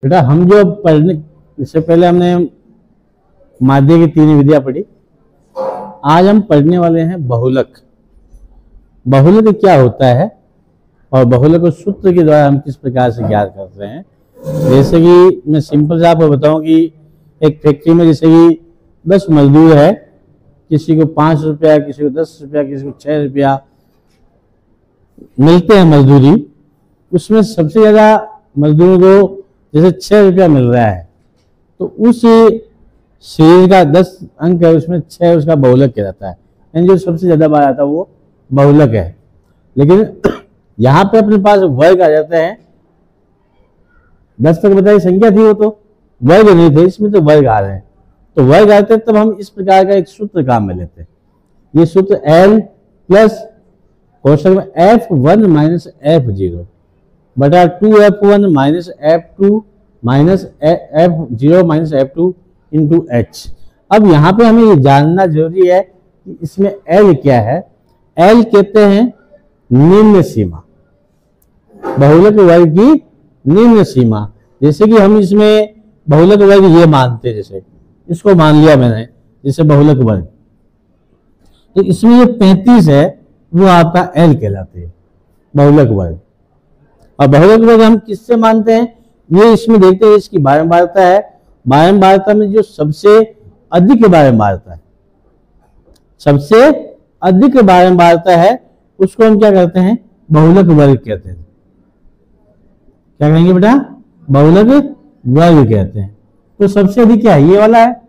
बेटा हम जो पढ़ने इससे पहले हमने माध्य की 3 विधियां पढ़ी। आज हम पढ़ने वाले हैं बहुलक। बहुलक क्या होता है और बहुलक सूत्र के द्वारा हम किस प्रकार से ज्ञात करते हैं। जैसे कि मैं सिंपल से आपको बताऊं कि एक फैक्ट्री में जैसे कि 10 मजदूर है, किसी को 5 रुपया, किसी को 10 रुपया, किसी को 6 रुपया मिलते हैं मजदूरी। उसमें सबसे ज्यादा मजदूरों को जैसे 6 रुपया मिल रहा है तो उस सीरीज का 10 अंक है, उसमें 6 उसका बहुलक कहलाता है, यानी जो सबसे ज्यादा बार आता है वो बहुलक है। लेकिन यहाँ पे अपने पास वर्ग आ जाते हैं। 10 तक बताइए संख्या थी, वो तो वर्ग नहीं थे, इसमें तो वर्ग आ रहे हैं। तो वर्ग आते हैं तब हम इस प्रकार का एक सूत्र काम में लेते हैं। ये सूत्र L प्लस कोष्टक में F1 माइनस F0 बटा 2F1 minus F2 minus F0 minus F2 into H। अब यहाँ पे हमें ये जानना जरूरी है कि इसमें L क्या है। L कहते हैं निम्न सीमा, बहुलक वर्ग की निम्न सीमा। जैसे कि हम इसमें बहुलक वर्ग ये मानते, जैसे इसको मान लिया मैंने जैसे बहुलक वर्ग, तो इसमें ये 35 है वो आपका L कहलाते हैं बहुलक वर्ग। और बहुलक वर्ग हम किससे मानते हैं, ये इसमें देखते हैं इसकी बारंबारता है। बारंबारता में जो सबसे अधिक बारंबारता है, सबसे अधिक बारंबारता है, उसको हम क्या करते हैं, बहुलक वर्ग कहते हैं। क्या कहेंगे बेटा, बहुलक वर्ग कहते हैं। तो सबसे अधिक क्या है, ये वाला है,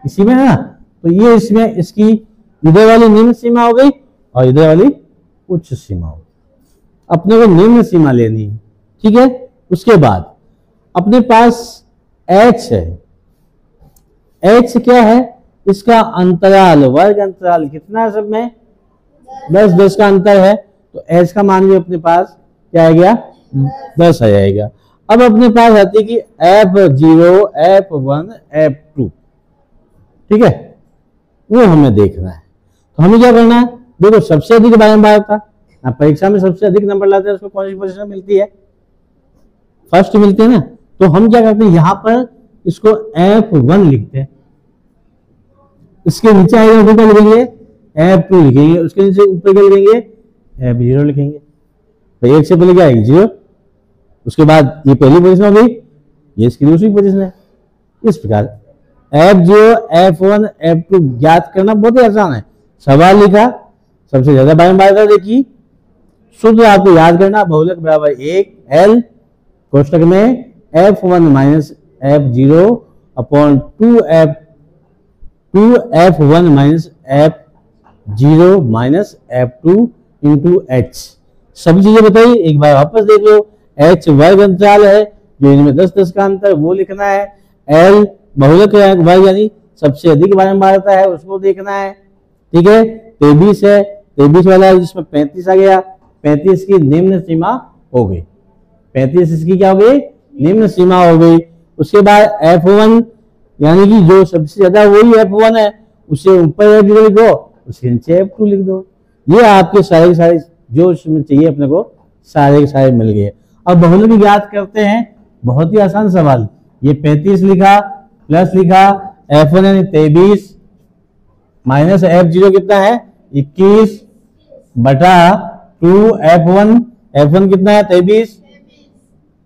इसी में है ना। तो ये इसमें इसकी इधर वाली निम्न सीमा हो गई और इधर वाली उच्च सीमा हो गई। अपने को निम्न सीमा लेनी है, ठीक है। उसके बाद अपने पास H है। H क्या है, इसका अंतराल, वर्ग अंतराल कितना है, सब में 10 का अंतर है। तो H का मान भी अपने पास क्या आ गया, 10 आ जाएगा। अब अपने पास आती है कि F0, F1, F2, ठीक है, वो हमें देखना है। तो हमें क्या करना है, देखो सबसे अधिक बारंबारता, परीक्षा में सबसे अधिक नंबर लाते हैं उसको कौन सी पोजीशन मिलती है, फर्स्ट मिलती है ना। तो हम क्या करते हैं, यहां पर इसको F1 लिखते हैं, इसके नीचे आएगा क्या लिखेंगे, F2 लिखेंगे, उसके नीचे ऊपर क्या लिखेंगे, F0 लिखेंगे। तो एक से पहले क्या आएगी 0, उसके बाद ये पहली पोजीशन हो गई, ये इसकी दूसरी पोजीशन है। इस प्रकार F0, F1, F2 ज्ञात करना बहुत ही आसान है। सवाल लिखा, सबसे ज्यादा बारंबारता देखी, सूत्र आपको याद करना, बहुलक बराबर 1 L कोष्टक में F1 minus F0 upon 2F1 minus F0 minus F2 into H। सभी चीजें बताइए, एक बार वापस देख लो। H वर्ग अंतराल है, जो इनमें 10 का अंतर वो लिखना है। L बहुलक वर्ग यानी सबसे अधिक बारंबारता है, उसको देखना है, ठीक है। 23 है, 23 वाला है जिसमें 35 आ गया, 35 की निम्न सीमा हो गई, 35 इसकी क्या हो गई, निम्न सीमा हो गई। उसके बाद F1 यानी कि जो सबसे ज्यादा वही F1 है, उससे ऊपर F0 लिखो, उसके नीचे F2 लिख दो। ये आपके सारे के सारे जो इसमें चाहिए अपने को सारे के सारे मिल गए। अब बहुलक ज्ञात करते हैं, बहुत ही आसान सवाल। ये 35 लिखा प्लस लिखा F1 यानी 23 माइनस F0 कितना है 21 बटा 2F1, F1 कितना है 23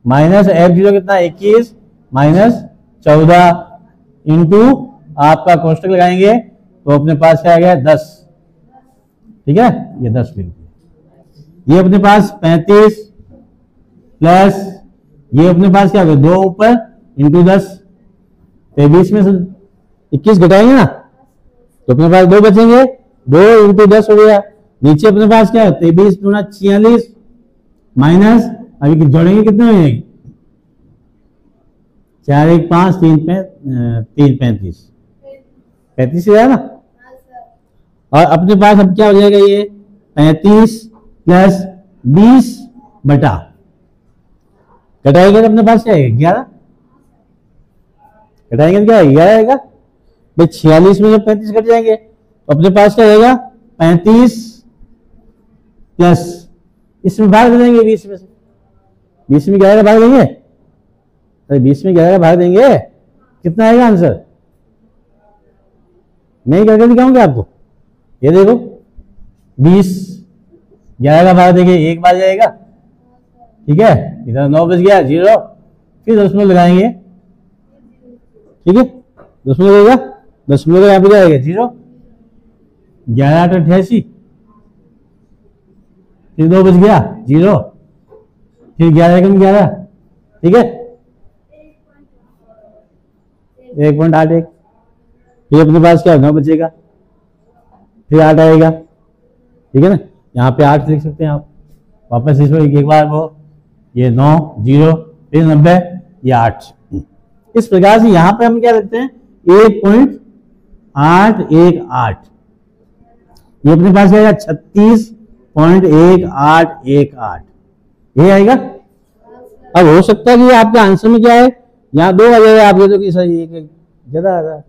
माइनस F0 कितना है 21 माइनस 14 इंटू आपका कोष्टक लगाएंगे तो अपने पास क्या आ गया 10, ठीक है। ये 10 लिख दिया। ये अपने पास 35 प्लस ये अपने पास क्या हो गया 2 ऊपर इंटू 10, 23 में से 21 घटाएंगे ना तो अपने पास 2 बचेंगे, 2 इंटू 10 हो गया। नीचे अपने पास क्या है 23 दूना 46 माइनस अभी जोड़ेंगे कितने हो जाएंगे 4 1 5 3 35 35 है ना। और अपने पास अब क्या हो जाएगा, ये 35 प्लस 20 बटा घटाएंगे तो अपने पास क्या है 11, घटाएंगे तो क्या है 11 आएगा भाई। 46 में जब 35 घट जाएंगे तो अपने पास क्या रहेगा 35 प्लस इसमें भाग देंगे 20 में से, 20 में क्या आएगा भाग देंगे तो 20 में 11 का भाग देंगे, कितना आएगा आंसर? मैं ही करके दिखाऊंगा आपको। ये देखो 20 11 का भाग देंगे 1 बार जाएगा, ठीक है, इधर 9 बच गया 0, फिर दशमलव लगाएंगे, ठीक है, दशमलव लगेगा, दशमलव का यहाँ पे जाएगा 0, 11 8 88, फिर 2 बच गया 0, फिर 11 कम 11, ठीक है, 1.81, फिर अपने पास क्या 9 बचेगा, फिर 8 आएगा, ठीक है ना, यहाँ पे 8 लिख सकते हैं आप। वापस इसमें एक बार वो ये 9 0 फिर 90 ये 8। इस प्रकार से यहाँ पे हम क्या लिखते हैं 1.818, ये अपने पास आएगा 36.1818, ये आएगा। अब हो सकता है कि आपका आंसर में क्या है, यहाँ 2 आ जाएगा, आप ये तो कि सर एक ज्यादा आ रहा है,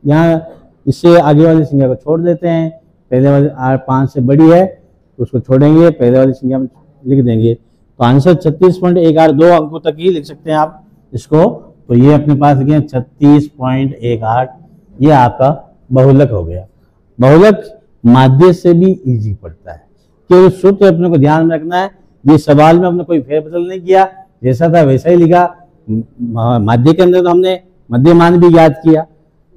यहाँ इससे आगे वाली संख्या को छोड़ देते हैं, पहले वाली 5 से बड़ी है तो उसको छोड़ेंगे, पहले वाली संख्या में लिख देंगे, तो आंसर 36.18, 2 अंकों तक ही लिख सकते हैं आप इसको। तो ये अपने पास गया 36.18, ये आपका बहुलक हो गया। बहुलक माध्य से भी इजी पड़ता है, क्योंकि सूत्र अपने को ध्यान में रखना है। ये सवाल में हमने कोई फेरबदल नहीं किया, जैसा था वैसा ही लिखा। माध्य के अंदर तो हमने मध्यमान भी याद किया,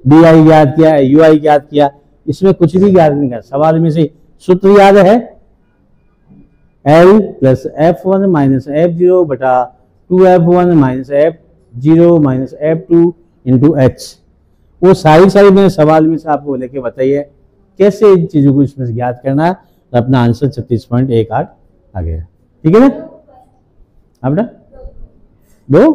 डी आई याद किया, यू आई याद किया, इसमें कुछ भी याद नहीं किया। सवाल में से सूत्र याद है L plus F1 minus F0 बटा 2F1 minus F0 minus F2 into H। वो सारी मैंने सवाल में से आपको लेके बताइए कैसे इन चीजों को इसमें से याद करना है, तो अपना आंसर 36.18 आ गया, ठीक है ना। अब ना 2